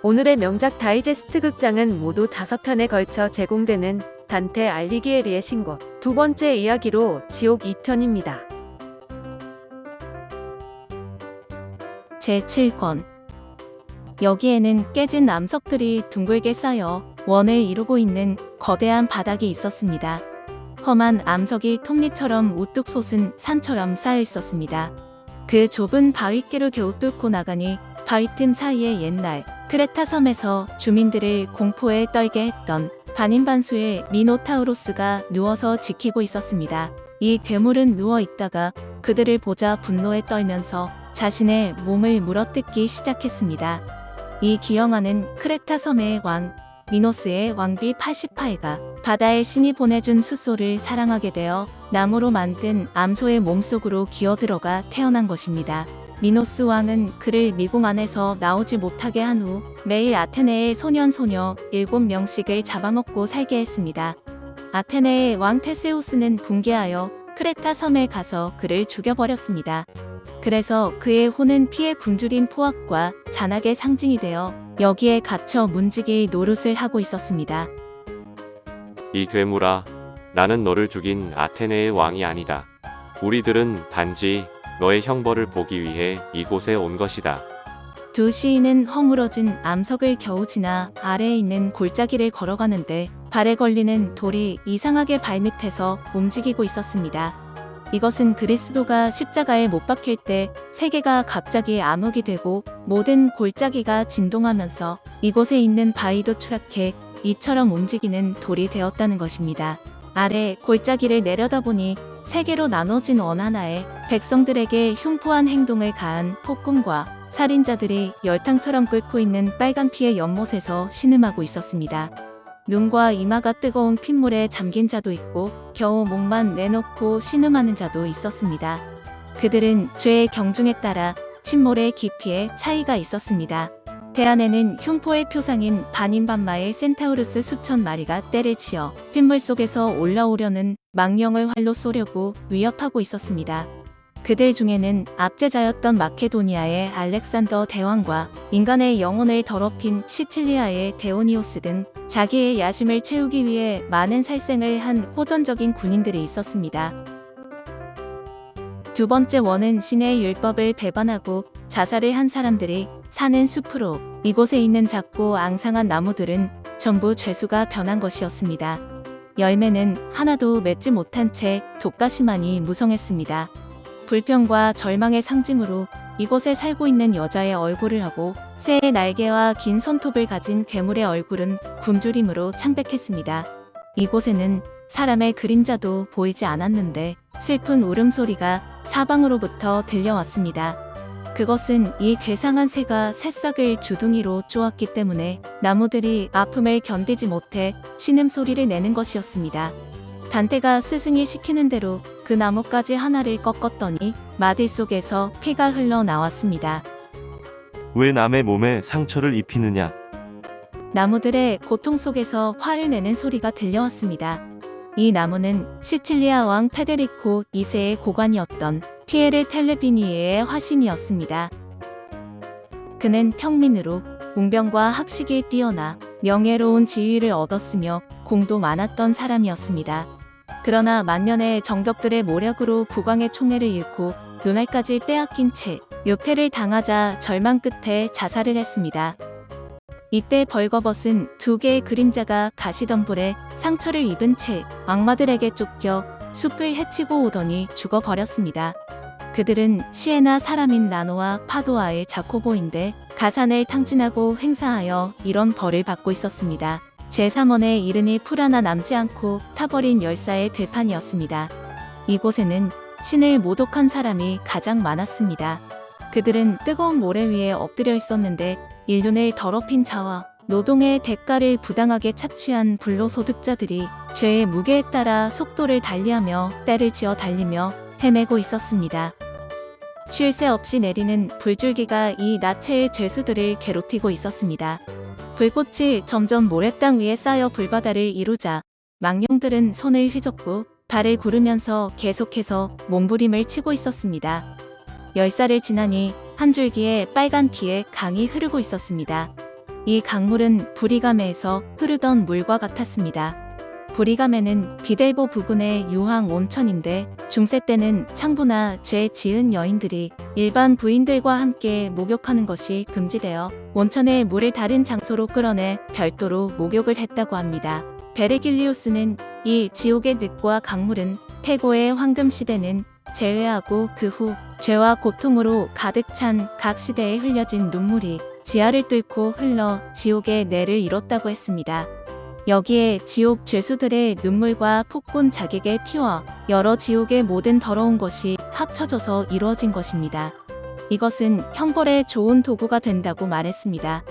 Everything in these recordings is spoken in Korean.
오늘의 명작 다이제스트 극장은 모두 5편에 걸쳐 제공되는 단테 알리기에리의 신곡 두 번째 이야기로 지옥 2편입니다. 제7권. 여기에는 깨진 암석들이 둥글게 쌓여 원을 이루고 있는 거대한 바닥이 있었습니다. 험한 암석이 톱니처럼 우뚝 솟은 산처럼 쌓여 있었습니다. 그 좁은 바위길을 겨우 뚫고 나가니 바위 틈 사이에 옛날 크레타 섬에서 주민들을 공포에 떨게 했던 반인반수의 미노타우로스가 누워서 지키고 있었습니다. 이 괴물은 누워 있다가 그들을 보자 분노에 떨면서 자신의 몸을 물어뜯기 시작했습니다. 이 기영하는 크레타 섬의 왕 미노스의 왕비 파시파에가 바다의 신이 보내준 숫소를 사랑하게 되어 나무로 만든 암소의 몸속으로 기어들어가 태어난 것입니다. 미노스 왕은 그를 미궁 안에서 나오지 못하게 한 후 매일 아테네의 소녀 7명씩을 잡아먹고 살게 했습니다. 아테네의 왕 테세우스는 붕괴하여 크레타 섬에 가서 그를 죽여버렸습니다. 그래서 그의 혼은 피에 굶주린 포악과 잔악의 상징이 되어 여기에 갇혀 문지기 노릇을 하고 있었습니다. 이 괴물아, 나는 너를 죽인 아테네의 왕이 아니다. 우리들은 단지 너의 형벌을 보기 위해 이곳에 온 것이다. 두 시인은 허물어진 암석을 겨우 지나 아래에 있는 골짜기를 걸어가는데 발에 걸리는 돌이 이상하게 발밑에서 움직이고 있었습니다. 이것은 그리스도가 십자가에 못 박힐 때 세계가 갑자기 암흑이 되고 모든 골짜기가 진동하면서 이곳에 있는 바위도 추락해 이처럼 움직이는 돌이 되었다는 것입니다. 아래 골짜기를 내려다보니 세계로 나눠진 원 하나에 백성들에게 흉포한 행동을 가한 폭군과 살인자들이 열탕처럼 끓고 있는 빨간 피의 연못에서 신음하고 있었습니다. 눈과 이마가 뜨거운 핏물에 잠긴 자도 있고 겨우 목만 내놓고 신음하는 자도 있었습니다. 그들은 죄의 경중에 따라 침몰의 깊이에 차이가 있었습니다. 대안에는 흉포의 표상인 반인반마의 센타우루스 수천 마리가 떼를 치어 핏물 속에서 올라오려는 망령을 활로 쏘려고 위협하고 있었습니다. 그들 중에는 압제자였던 마케도니아의 알렉산더 대왕과 인간의 영혼을 더럽힌 시칠리아의 데오니오스 등 자기의 야심을 채우기 위해 많은 살생을 한 호전적인 군인들이 있었습니다. 두 번째 원은 신의 율법을 배반하고 자살을 한 사람들이 사는 숲으로 이곳에 있는 작고 앙상한 나무들은 전부 죄수가 변한 것이었습니다. 열매는 하나도 맺지 못한 채 독가시만이 무성했습니다. 불평과 절망의 상징으로 이곳에 살고 있는 여자의 얼굴을 하고 새의 날개와 긴 손톱을 가진 괴물의 얼굴은 굶주림으로 창백했습니다. 이곳에는 사람의 그림자도 보이지 않았는데 슬픈 울음소리가 사방으로부터 들려왔습니다. 그것은 이 괴상한 새가 새싹을 주둥이로 쪼았기 때문에 나무들이 아픔을 견디지 못해 신음소리를 내는 것이었습니다. 단테가 스승이 시키는 대로 그 나뭇가지 하나를 꺾었더니 마디 속에서 피가 흘러나왔습니다. 왜 남의 몸에 상처를 입히느냐? 나무들의 고통 속에서 화를 내는 소리가 들려왔습니다. 이 나무는 시칠리아 왕 페데리코 2세의 고관이었던 피에르 텔레비니에의 화신이었습니다. 그는 평민으로 웅변과 학식이 뛰어나 명예로운 지위를 얻었으며 공도 많았던 사람이었습니다. 그러나 만년의 정적들의 모략으로 국왕의 총애를 잃고 눈알까지 빼앗긴 채 유패를 당하자 절망 끝에 자살을 했습니다. 이때 벌거벗은 두 개의 그림자가 가시덤불에 상처를 입은 채 악마들에게 쫓겨 숲을 헤치고 오더니 죽어버렸습니다. 그들은 시에나 사람인 나노와 파도아의 자코보인데 가산을 탕진하고 행사하여 이런 벌을 받고 있었습니다. 제3원에 이르니 풀 하나 남지 않고 타버린 열사의 들판이었습니다. 이곳에는 신을 모독한 사람이 가장 많았습니다. 그들은 뜨거운 모래 위에 엎드려 있었는데 인륜을 더럽힌 자와 노동의 대가를 부당하게 착취한 불로소득자들이 죄의 무게에 따라 속도를 달리하며 때를 지어 달리며 헤매고 있었습니다. 쉴 새 없이 내리는 불줄기가 이 나체의 죄수들을 괴롭히고 있었습니다. 불꽃이 점점 모래땅 위에 쌓여 불바다를 이루자 망령들은 손을 휘젓고 발을 구르면서 계속해서 몸부림을 치고 있었습니다. 10살을 지나니 한 줄기의 빨간 피에 강이 흐르고 있었습니다. 이 강물은 부리가메에서 흐르던 물과 같았습니다. 부리가메는 비델보 부근의 유황 온천인데 중세 때는 창부나 죄 지은 여인들이 일반 부인들과 함께 목욕하는 것이 금지되어 온천의 물을 다른 장소로 끌어내 별도로 목욕을 했다고 합니다. 베르길리우스는 이 지옥의 늪과 강물은 태고의 황금 시대는 제외하고 그 후 죄와 고통으로 가득 찬 각 시대에 흘려진 눈물이 지하를 뚫고 흘러 지옥의 내를 이뤘다고 했습니다. 여기에 지옥 죄수들의 눈물과 폭군 자객의 피와 여러 지옥의 모든 더러운 것이 합쳐져서 이루어진 것입니다. 이것은 형벌의 좋은 도구가 된다고 말했습니다.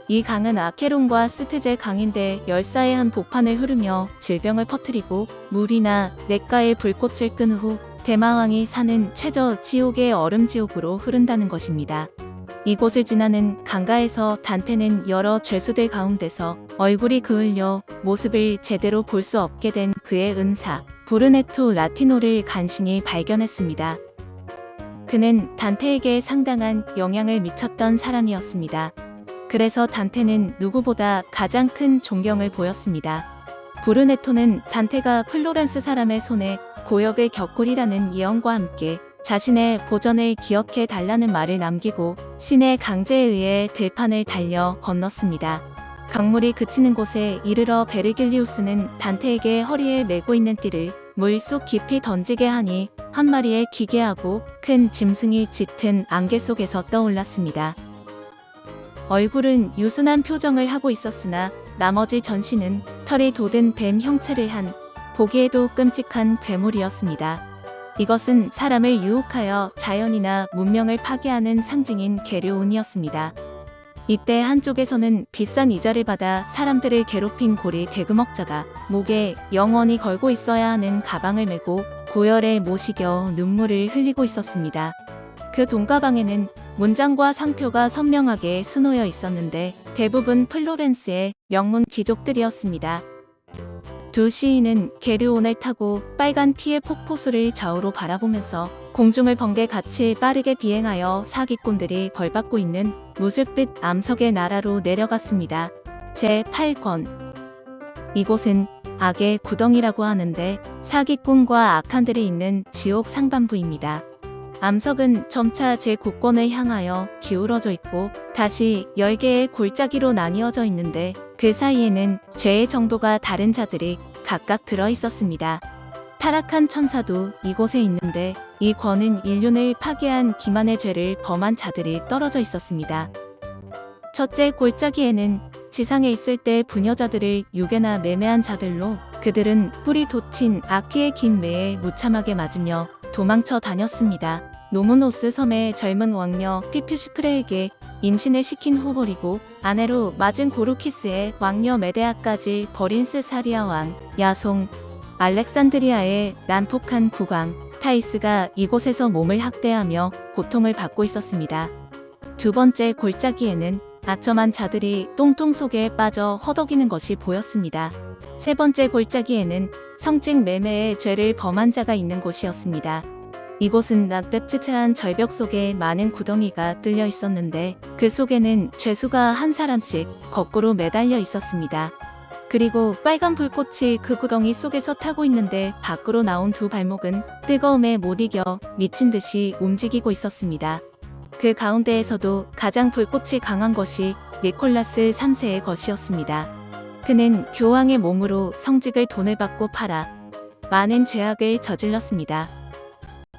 이 강은 아케론과 스트제 강인데 열사의 한 복판을 흐르며 질병을 퍼뜨리고 물이나 냇가에 불꽃을 끈 후 대마왕이 사는 최저 지옥의 얼음지옥으로 흐른다는 것입니다. 이곳을 지나는 강가에서 단테는 여러 죄수들 가운데서 얼굴이 그을려 모습을 제대로 볼 수 없게 된 그의 은사 브루네토 라티노를 간신히 발견했습니다. 그는 단테에게 상당한 영향을 미쳤던 사람이었습니다. 그래서 단테는 누구보다 가장 큰 존경을 보였습니다. 브루네토는 단테가 플로렌스 사람의 손에 고역을 겪으리라는 예언과 함께 자신의 보전을 기억해 달라는 말을 남기고 신의 강제에 의해 들판을 달려 건넜습니다. 강물이 그치는 곳에 이르러 베르길리우스는 단테에게 허리에 메고 있는 띠를 물속 깊이 던지게 하니 한 마리의 기괴하고 큰 짐승이 짙은 안개 속에서 떠올랐습니다. 얼굴은 유순한 표정을 하고 있었으나 나머지 전신은 털이 돋은 뱀 형체를 한 보기에도 끔찍한 괴물이었습니다. 이것은 사람을 유혹하여 자연이나 문명을 파괴하는 상징인 계류온이었습니다. 이때 한쪽에서는 비싼 이자를 받아 사람들을 괴롭힌 고리 대금업자가 목에 영원히 걸고 있어야 하는 가방을 메고 고열에 못이 겨 눈물을 흘리고 있었습니다. 그 돈가방에는 문장과 상표가 선명하게 수놓여 있었는데 대부분 플로렌스의 명문 귀족들이었습니다. 두 시인은 계류온을 타고 빨간 피의 폭포수를 좌우로 바라보면서 공중을 번개같이 빠르게 비행하여 사기꾼들이 벌받고 있는 무쇠빛 암석의 나라로 내려갔습니다. 제8권 이곳은 악의 구덩이라고 하는데 사기꾼과 악한들이 있는 지옥 상반부입니다. 암석은 점차 제 곳권을 향하여 기울어져 있고 다시 10개의 골짜기로 나뉘어져 있는데 그 사이에는 죄의 정도가 다른 자들이 각각 들어 있었습니다. 타락한 천사도 이곳에 있는데 이 권은 인륜을 파괴한 기만의 죄를 범한 자들이 떨어져 있었습니다. 첫째 골짜기에는 지상에 있을 때 부녀자들을 유괴나 매매한 자들로 그들은 뿔이 돋친 악기의 긴 매에 무참하게 맞으며 도망쳐 다녔습니다. 노무노스 섬의 젊은 왕녀 피퓨시프레에게 임신을 시킨 후 버리고 아내로 맞은 고루키스의 왕녀 메데아까지 버린 스사리아 왕 야송 알렉산드리아의 난폭한 국왕 타이스가 이곳에서 몸을 학대하며 고통을 받고 있었습니다. 두 번째 골짜기에는 아첨한 자들이 똥통 속에 빠져 허덕이는 것이 보였습니다. 세 번째 골짜기에는 성직 매매의 죄를 범한 자가 있는 곳이었습니다. 이곳은 낙백치트한 절벽 속에 많은 구덩이가 뚫려 있었는데 그 속에는 죄수가 한 사람씩 거꾸로 매달려 있었습니다. 그리고 빨간 불꽃이 그 구덩이 속에서 타고 있는데 밖으로 나온 두 발목은 뜨거움에 못 이겨 미친 듯이 움직이고 있었습니다. 그 가운데에서도 가장 불꽃이 강한 것이 니콜라스 3세의 것이었습니다. 그는 교황의 몸으로 성직을 돈을 받고 팔아 많은 죄악을 저질렀습니다.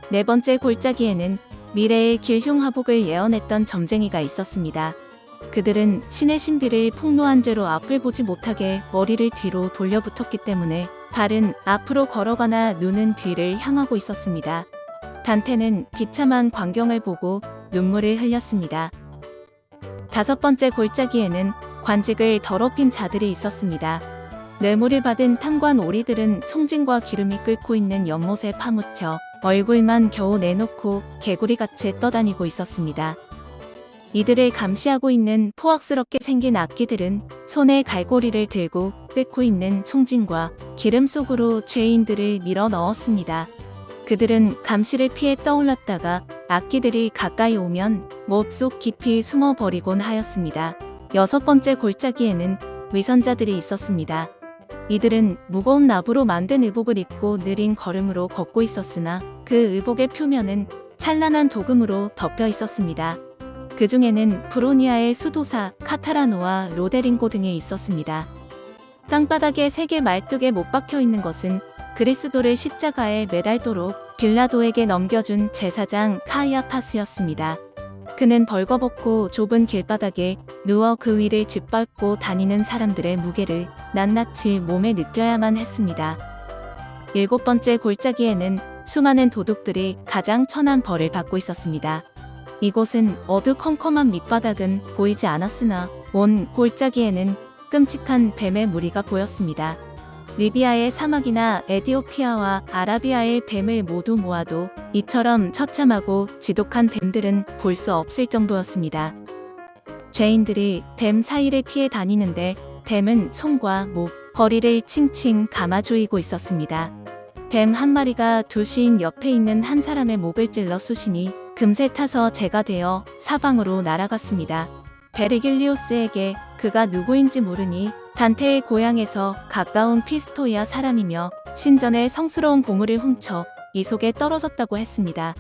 네 번째 골짜기에는 미래의 길흉하복을 예언했던 점쟁이가 있었습니다. 그들은 신의 신비를 폭로한 죄로 앞을 보지 못하게 머리를 뒤로 돌려붙었기 때문에 발은 앞으로 걸어가나 눈은 뒤를 향하고 있었습니다. 단테는 비참한 광경을 보고 눈물을 흘렸습니다. 다섯 번째 골짜기에는 관직을 더럽힌 자들이 있었습니다. 뇌물을 받은 탐관 오리들은 송진과 기름이 끓고 있는 연못에 파묻혀 얼굴만 겨우 내놓고 개구리같이 떠다니고 있었습니다. 이들을 감시하고 있는 포악스럽게 생긴 악기들은 손에 갈고리를 들고 끓고 있는 송진과 기름 속으로 죄인들을 밀어 넣었습니다. 그들은 감시를 피해 떠올랐다가 악기들이 가까이 오면 못 속 깊이 숨어버리곤 하였습니다. 6번째 골짜기에는 위선자들이 있었습니다. 이들은 무거운 나부로 만든 의복을 입고 느린 걸음으로 걷고 있었으나 그 의복의 표면은 찬란한 도금으로 덮여 있었습니다. 그 중에는 브로니아의 수도사 카타라노와 로데링고 등이 있었습니다. 땅바닥에 세계 말뚝에 못 박혀 있는 것은 그리스도를 십자가에 매달도록 빌라도에게 넘겨준 제사장 카이아파스였습니다. 그는 벌거벗고 좁은 길바닥에 누워 그 위를 짓밟고 다니는 사람들의 무게를 낱낱이 몸에 느껴야만 했습니다. 7번째 골짜기에는 수많은 도둑들이 가장 천한 벌을 받고 있었습니다. 이곳은 어두컴컴한 밑바닥은 보이지 않았으나 온 골짜기에는 끔찍한 뱀의 무리가 보였습니다. 리비아의 사막이나 에디오피아와 아라비아의 뱀을 모두 모아도 이처럼 처참하고 지독한 뱀들은 볼 수 없을 정도였습니다. 죄인들이 뱀 사이를 피해 다니는데 뱀은 손과 목, 허리를 칭칭 감아 조이고 있었습니다. 뱀 한 마리가 두 시인 옆에 있는 한 사람의 목을 찔러 쑤시니 금세 타서 재가 되어 사방으로 날아갔습니다. 베르길리오스에게 그가 누구인지 모르니 단테의 고향에서 가까운 피스토이아 사람이며 신전의 성스러운 보물을 훔쳐 이 속에 떨어졌다고 했습니다.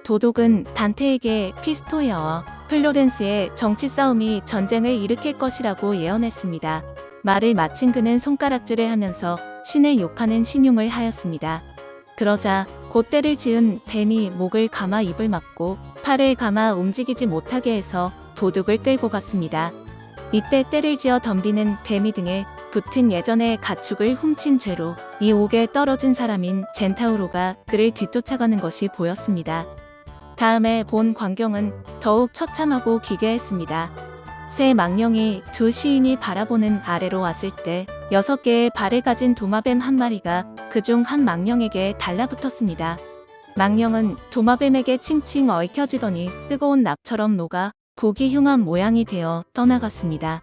도독은 단테에게 피스토이아와 플로렌스의 정치 싸움이 전쟁을 일으킬 것이라고 예언했습니다. 말을 마친 그는 손가락질을 하면서 신을 욕하는 신용을 하였습니다. 그러자 곧때를 지은 뱀이 목을 감아 입을 막고 팔을 감아 움직이지 못하게 해서 도둑을 끌고 갔습니다. 이때 때를 지어 덤비는 뱀이 등에 붙은 예전의 가축을 훔친 죄로 이 옥에 떨어진 사람인 젠타우로가 그를 뒤쫓아가는 것이 보였습니다. 다음에 본 광경은 더욱 처참하고 기괴했습니다. 새 망령이 두 시인이 바라보는 아래로 왔을 때 6개의 발을 가진 도마뱀 한 마리가 그중 한 망령에게 달라붙었습니다. 망령은 도마뱀에게 칭칭 얽혀지더니 뜨거운 납처럼 녹아 보기 흉한 모양이 되어 떠나갔습니다.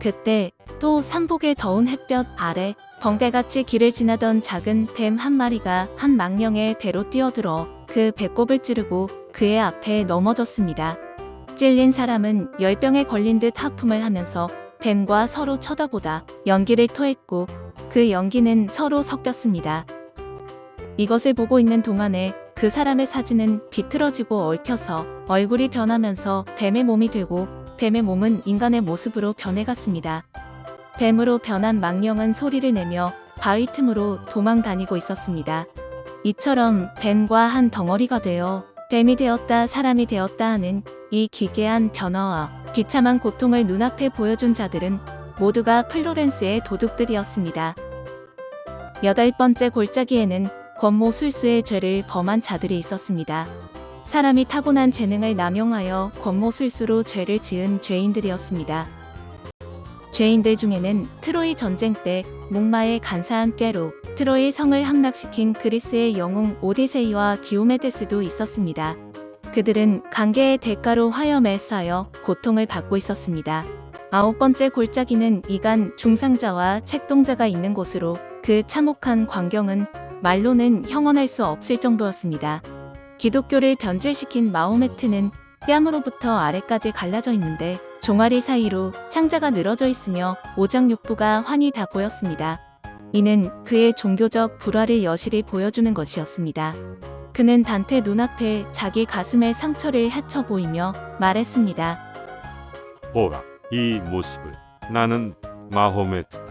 그때 또 삼복의 더운 햇볕 아래 번개같이 길을 지나던 작은 뱀 한 마리가 한 망령의 배로 뛰어들어 그 배꼽을 찌르고 그의 앞에 넘어졌습니다. 찔린 사람은 열병에 걸린 듯 하품을 하면서 뱀과 서로 쳐다보다 연기를 토했고 그 연기는 서로 섞였습니다. 이것을 보고 있는 동안에 그 사람의 사진은 비틀어지고 얽혀서 얼굴이 변하면서 뱀의 몸이 되고 뱀의 몸은 인간의 모습으로 변해갔습니다. 뱀으로 변한 망령은 소리를 내며 바위 틈으로 도망 다니고 있었습니다. 이처럼 뱀과 한 덩어리가 되어 뱀이 되었다 사람이 되었다 하는 이 기괴한 변화와 비참한 고통을 눈앞에 보여준 자들은 모두가 플로렌스의 도둑들이었습니다. 8번째 골짜기에는 권모술수의 죄를 범한 자들이 있었습니다. 사람이 타고난 재능을 남용하여 권모술수로 죄를 지은 죄인들이었습니다. 죄인들 중에는 트로이 전쟁 때 목마에 간사한 꾀로 트로이 성을 함락시킨 그리스의 영웅 오디세이와 디오메데스도 있었습니다. 그들은 관계의 대가로 화염에 쌓여 고통을 받고 있었습니다. 9번째 골짜기는 이간 중상자와 책동자가 있는 곳으로 그 참혹한 광경은 말로는 형언할 수 없을 정도였습니다. 기독교를 변질시킨 마호메트는 뺨으로부터 아래까지 갈라져 있는데 종아리 사이로 창자가 늘어져 있으며 오장육부가 환히 다 보였습니다. 이는 그의 종교적 불화를 여실히 보여주는 것이었습니다. 그는 단테 눈앞에 자기 가슴의 상처를 헤쳐 보이며 말했습니다. 보라, 이 모습을. 나는 마호메트다.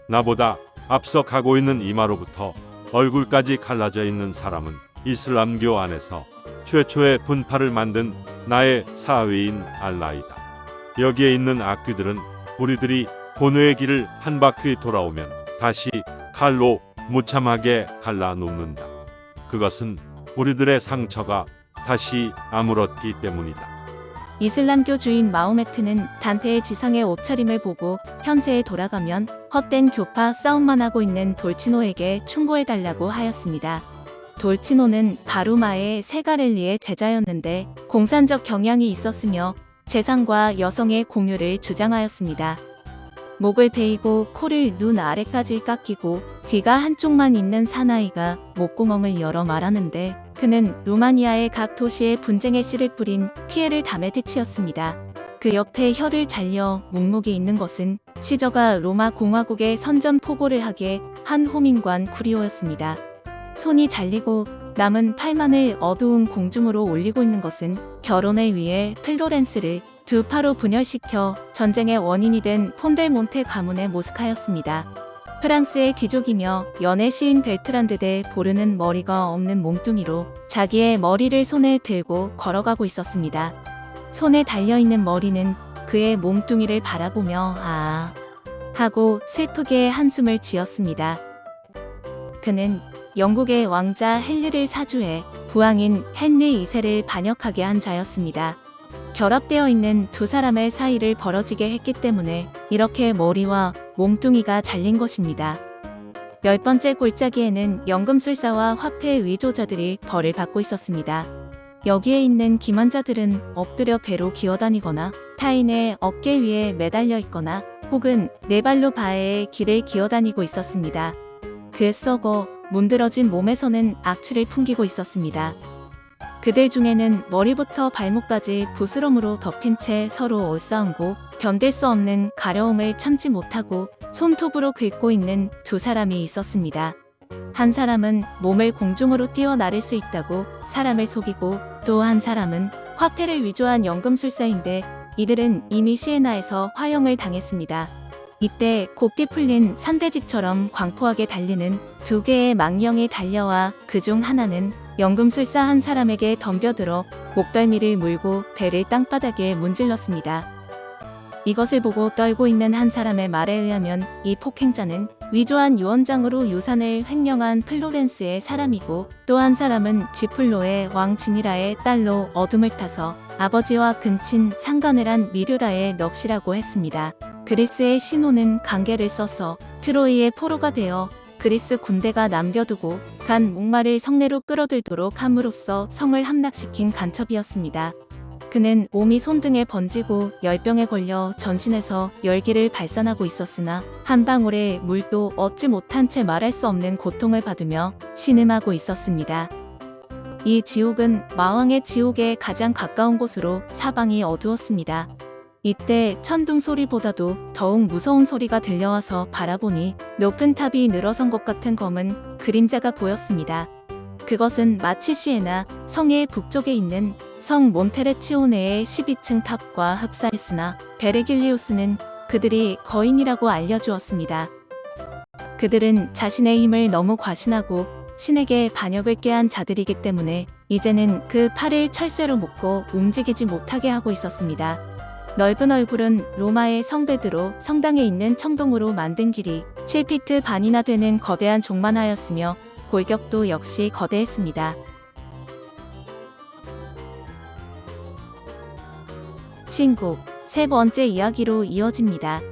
나보다 앞서 가고 있는 이마로부터 얼굴까지 갈라져 있는 사람은 이슬람교 안에서 최초의 분파를 만든 나의 사위인 알라이다. 여기에 있는 악귀들은 우리들이 본회의 길을 한 바퀴 돌아오면 다시 칼로 무참하게 갈라놓는다. 그것은 우리들의 상처가 다시 아물었기 때문이다. 이슬람교 주인 마호메트는 단테의 지상의 옷차림을 보고 현세에 돌아가면 헛된 교파 싸움만 하고 있는 돌치노에게 충고해달라고 하였습니다. 돌치노는 바루마의 세가렐리의 제자였는데 공산적 경향이 있었으며 재상과 여성의 공유를 주장하였습니다. 목을 베이고 코를 눈 아래까지 깎이고 귀가 한쪽만 있는 사나이가 목구멍을 열어 말하는데 그는 루마니아의 각 도시에 분쟁의 씨를 뿌린 피에르 다메드치였습니다. 그 옆에 혀를 잘려 묵묵히 있는 것은 시저가 로마 공화국에 선전포고를 하게 한 호민관 쿠리오였습니다. 손이 잘리고 남은 팔만을 어두운 공중으로 올리고 있는 것은 결혼을 위해 플로렌스를 두 파로 분열시켜 전쟁의 원인이 된 폰델몬테 가문의 모스카였습니다. 프랑스의 귀족이며 연애 시인 벨트란드 데 보르는 머리가 없는 몸뚱이로 자기의 머리를 손에 들고 걸어가고 있었습니다. 손에 달려있는 머리는 그의 몸뚱이를 바라보며 아 하고 슬프게 한숨을 지었습니다. 그는 영국의 왕자 헨리를 사주해 부왕인 헨리 2세를 반역하게 한 자였습니다. 결합되어 있는 두 사람의 사이를 벌어지게 했기 때문에 이렇게 머리와 몸뚱이가 잘린 것입니다. 10번째 골짜기에는 연금술사와 화폐 위조자들이 벌을 받고 있었습니다. 여기에 있는 기만자들은 엎드려 배로 기어다니거나 타인의 어깨 위에 매달려 있거나 혹은 네 발로 바에 길을 기어다니고 있었습니다. 그 썩어 문드러진 몸에서는 악취를 풍기고 있었습니다. 그들 중에는 머리부터 발목까지 부스럼으로 덮인 채 서로 얼싸안고 견딜 수 없는 가려움을 참지 못하고 손톱으로 긁고 있는 두 사람이 있었습니다. 한 사람은 몸을 공중으로 뛰어나를 수 있다고 사람을 속이고 또 한 사람은 화폐를 위조한 연금술사인데 이들은 이미 시에나에서 화형을 당했습니다. 이때 곱게 풀린 산돼지처럼 광포하게 달리는 두 개의 망령이 달려와 그중 하나는 연금술사 한 사람에게 덤벼들어 목덜미를 물고 배를 땅바닥에 문질렀습니다. 이것을 보고 떨고 있는 한 사람의 말에 의하면 이 폭행자는 위조한 유언장으로 유산을 횡령한 플로렌스의 사람이고 또 한 사람은 지플로의 왕 지니라의 딸로 어둠을 타서 아버지와 근친 상간을 한 미류라의 넋이라고 했습니다. 그리스의 신호는 강계를 써서 트로이의 포로가 되어 그리스 군대가 남겨두고 간 목마를 성내로 끌어들도록 함으로써 성을 함락시킨 간첩이었습니다. 그는 몸이 손등에 번지고 열병에 걸려 전신에서 열기를 발산하고 있었으나 한 방울의 물도 얻지 못한 채 말할 수 없는 고통을 받으며 신음하고 있었습니다. 이 지옥은 마왕의 지옥에 가장 가까운 곳으로 사방이 어두웠습니다. 이때 천둥 소리보다도 더욱 무서운 소리가 들려와서 바라보니 높은 탑이 늘어선 것 같은 검은 그림자가 보였습니다. 그것은 마치 시에나 성의 북쪽에 있는 성 몬테레치오네의 12층 탑과 흡사했으나 베르길리우스는 그들이 거인이라고 알려주었습니다. 그들은 자신의 힘을 너무 과신하고 신에게 반역을 꾀한 자들이기 때문에 이제는 그 팔을 철쇠로 묶고 움직이지 못하게 하고 있었습니다. 넓은 얼굴은 로마의 성 베드로 성당에 있는 청동으로 만든 길이 7피트 반이나 되는 거대한 종만하였으며 골격도 역시 거대했습니다. 신곡 세 번째 이야기로 이어집니다.